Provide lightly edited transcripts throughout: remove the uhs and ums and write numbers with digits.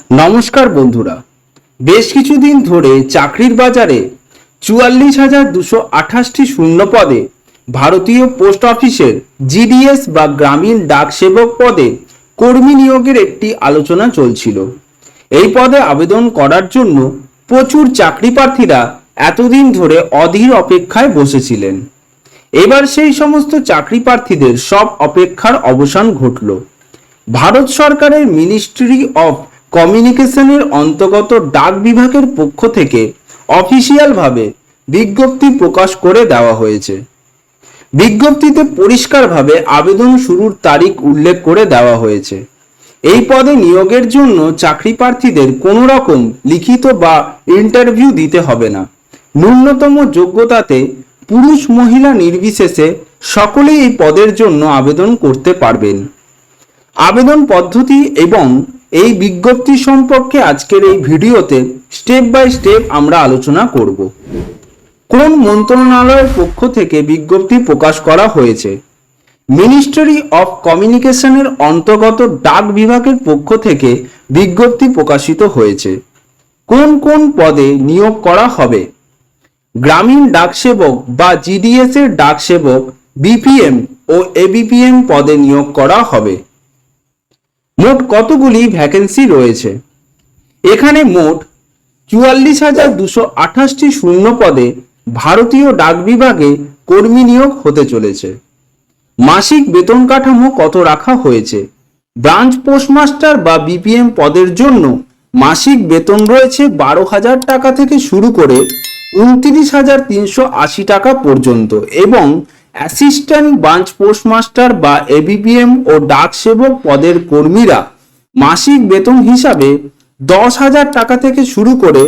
নমস্কার বন্ধুরা, বেশ কিছুদিন ধরে চাকরির বাজারে 44,228টি শূন্য পদে ভারতীয় পোস্ট অফিসের জিডিএস বা গ্রামীণ ডাক সেবক পদে কর্মী নিয়োগের একটি আলোচনা চলছিল। এই পদে আবেদন করার জন্য প্রচুর চাকরি প্রার্থীরা এতদিন ধরে অধীর অপেক্ষায় বসেছিলেন। এবার সেই সমস্ত চাকরি প্রার্থীদের সব অপেক্ষার অবসান ঘটল। ভারত সরকারের মিনিস্ট্রি অফ কমিউনিকেশনের অন্তর্গত ডাক বিভাগের পক্ষ থেকে অফিসিয়ালভাবে বিজ্ঞপ্তি প্রকাশ করে দেওয়া হয়েছে। বিজ্ঞপ্তিতে পরিষ্কারভাবে আবেদন শুরুর তারিখ উল্লেখ করে দেওয়া হয়েছে। এই পদে নিয়োগের জন্য চাকরি প্রার্থীদের কোনো রকম লিখিত বা ইন্টারভিউ দিতে হবে না। ন্যূনতম যোগ্যতাতে পুরুষ মহিলা নির্বিশেষে সকলেই এই পদের জন্য আবেদন করতে পারবেন। আবেদন পদ্ধতি এবং এই বিজ্ঞপ্তি সম্পর্কে আজকের এই ভিডিওতে স্টেপ বাই স্টেপ আমরা আলোচনা করব। কোন মন্ত্রণালয়ের পক্ষ থেকে বিজ্ঞপ্তি প্রকাশ করা হয়েছে? মিনিস্ট্রি অফ কমিউনিকেশনের অন্তর্গত ডাক বিভাগের পক্ষ থেকে বিজ্ঞপ্তি প্রকাশিত হয়েছে। কোন কোন পদে নিয়োগ করা হবে? গ্রামীণ ডাক সেবক বা জিডিএস এর ডাক সেবক, বিপিএম ও এবিপিএম পদে নিয়োগ করা হবে। মোট কতগুলি ভ্যাকেন্সি রয়েছে? এখানে মোট 44,228টি শূন্য পদে ভারতীয় ডাক বিভাগে কর্মী নিয়োগ হতে চলেছে। মাসিক বেতন কাঠামো কত রাখা হয়েছে? ব্রাঞ্চ পোস্টমাস্টার বা বিপিএম পদের জন্য মাসিক বেতন রয়েছে 12,000 টাকা থেকে শুরু করে 29,380 টাকা পর্যন্ত এবং অ্যাসিস্ট্যান্ট ব্রাঞ্চ পোস্টমাস্টার বা এবিপিএম ও ডাক সেবক পদের কর্মীরা মাসিক বেতন হিসাবে 10,000 টাকা থেকে শুরু করে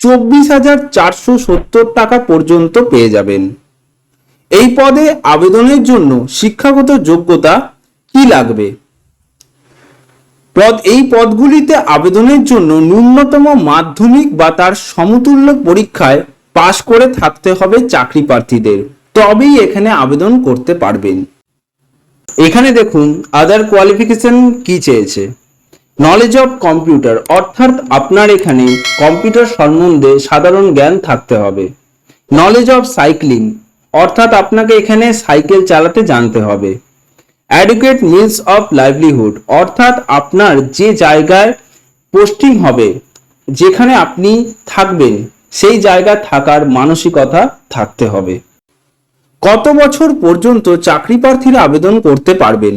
24,470 টাকা পর্যন্ত পেয়ে যাবেন। এই পদে আবেদনের জন্য শিক্ষাগত যোগ্যতা কি লাগবে? এই পদগুলিতে আবেদনের জন্য ন্যূনতম মাধ্যমিক বা তার সমতুল্য পরীক্ষায় পাশ করে থাকতে হবে চাকরি প্রার্থীদের, তবেই এখানে আবেদন করতে পারবেন। এখানে দেখুন আদার কোয়ালিফিকেশন কি চেয়েছে। নলেজ অফ কম্পিউটার, অর্থাৎ আপনার এখানে কম্পিউটার সম্বন্ধে সাধারণ জ্ঞান থাকতে হবে। নলেজ অফ সাইক্লিং, অর্থাৎ আপনাকে এখানে সাইকেল চালাতে জানতে হবে। অ্যাডুকেট মিনস অফ লাইভলিহুড, অর্থাৎ আপনার যে জায়গায় পোস্টিং হবে, যেখানে আপনি থাকবেন, সেই জায়গায় থাকার মানসিকতা থাকতে হবে। কত বছর পর্যন্ত চাকরি প্রার্থীরা আবেদন করতে পারবেন?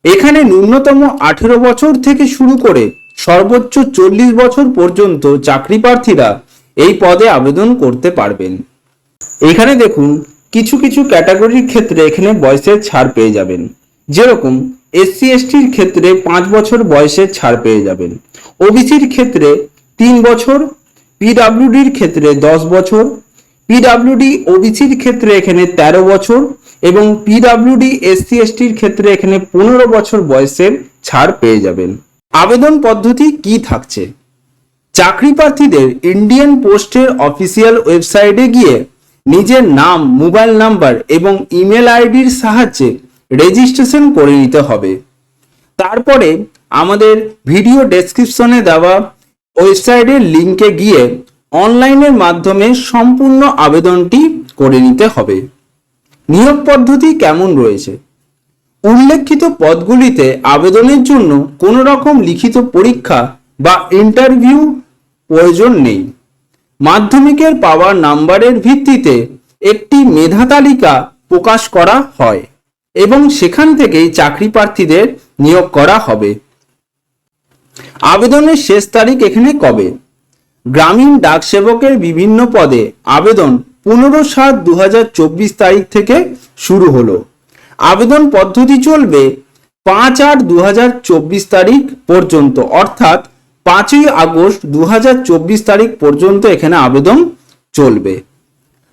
এখানে ন্যূনতম 18 বছর থেকে শুরু করে সর্বোচ্চ 40 বছর পর্যন্ত চাকরি প্রার্থীরা এই পদে আবেদন করতে পারবেন। এখানে দেখুন কিছু কিছু ক্যাটাগরির ক্ষেত্রে এখানে বয়সের ছাড় পেয়ে যাবেন। যেরকম এসসি এসটির ক্ষেত্রে 5 বছর বয়সের ছাড় পেয়ে যাবেন, ওবিসির ক্ষেত্রে 3 বছর, পিডাব্লিউডির ক্ষেত্রে 10 বছর, পিডাব্লিউডি ওবিসির ক্ষেত্রে এখানে 13 বছর এবং পিডাব্লিউডি এসসি এসটির ক্ষেত্রে এখানে 15 বছর বয়সের ছাড় পেয়ে যাবেন। আবেদন পদ্ধতি কি থাকছে? চাকরি প্রার্থীদের ইন্ডিয়ান পোস্টের অফিসিয়াল ওয়েবসাইটে গিয়ে নিজের নাম, মোবাইল নাম্বার এবং ইমেল আইডির সাহায্যে রেজিস্ট্রেশন করে নিতে হবে। তারপরে আমাদের ভিডিও ডেসক্রিপশনে দেওয়া ওয়েবসাইটের লিঙ্কে গিয়ে অনলাইনের মাধ্যমে সম্পূর্ণ আবেদনটি করে নিতে হবে। নিয়োগ পদ্ধতি কেমন রয়েছে? উল্লেখিত পদগুলিতে আবেদনের জন্য কোনো রকম লিখিত পরীক্ষা বা ইন্টারভিউ প্রয়োজন নেই। মাধ্যমিকের পাওয়া নাম্বারের ভিত্তিতে একটি মেধা তালিকা প্রকাশ করা হয় এবং সেখান থেকেই চাকরি প্রার্থীদের নিয়োগ করা হবে। আবেদনের শেষ তারিখ এখানে কবে? গ্রামীণ ডাক সেবকের বিভিন্ন পদে আবেদন 15/7/2024 তারিখ থেকে শুরু হলো। আবেদন পদ্ধতি চলবে 5/8/2024 তারিখ পর্যন্ত, অর্থাৎ 5ই আগস্ট 2024 তারিখ পর্যন্ত এখানে আবেদন চলবে।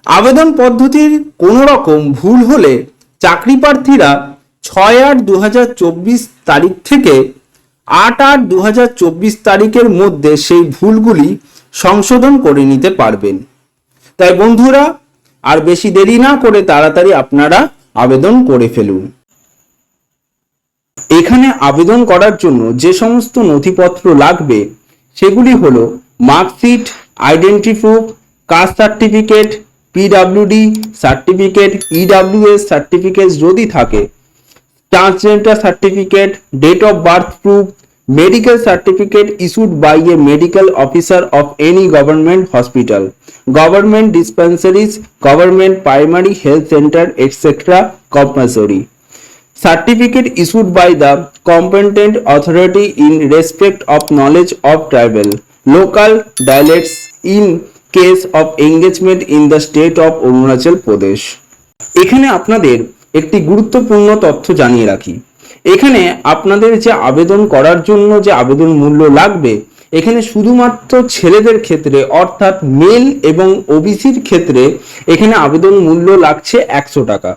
আবেদন পদ্ধতির কোনো রকম ভুল হলে চাকরি প্রার্থীরা 6/8/2024 তারিখ থেকে 8/8/2024 তারিখের মধ্যে সেই ভুলগুলি সংশোধন করে নিতে পারবেন। তাই বন্ধুরা, আর বেশি দেরি না করে তাড়াতাড়ি আপনারা আবেদন করে ফেলুন। এখানে আবেদন করার জন্য যে সমস্ত নথিপত্র লাগবে সেগুলি হলো marksheet, identity proof, caste certificate, PWD certificate, EWS certificate যদি থাকে, transgender certificate, date of birth proof, medical certificate issued by a medical officer of any government hospital, government dispensaries, government primary health center, etc. compulsory. Certificate issued by the competent authority in respect of knowledge of tribal, local dialects in case of engagement in the state of Arunachal Pradesh. এখানে আপনাদের একটি গুরুত্বপূর্ণ তথ্য জানিয়ে রাখি। এখানে আপনাদের যে আবেদন করার জন্য যে আবেদন মূল্য লাগবে, এখানে শুধুমাত্র ছেলেদের ক্ষেত্রে অর্থাৎ মেল এবং ওবিসির ক্ষেত্রে এখানে আবেদন মূল্য লাগছে 100 টাকা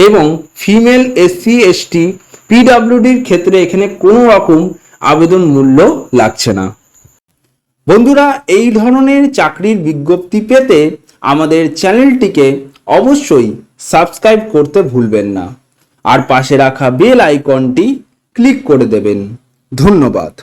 এবং ফিমেল, এসসি, এসটি, পিডাব্লিউডির ক্ষেত্রে এখানে কোনো রকম আবেদন মূল্য লাগছে না। বন্ধুরা, এই ধরনের চাকরির বিজ্ঞপ্তি পেতে আমাদের চ্যানেলটিকে অবশ্যই সাবস্ক্রাইব করতে ভুলবেন না আর পাশে রাখা বেল আইকনটি ক্লিক করে দেবেন। ধন্যবাদ।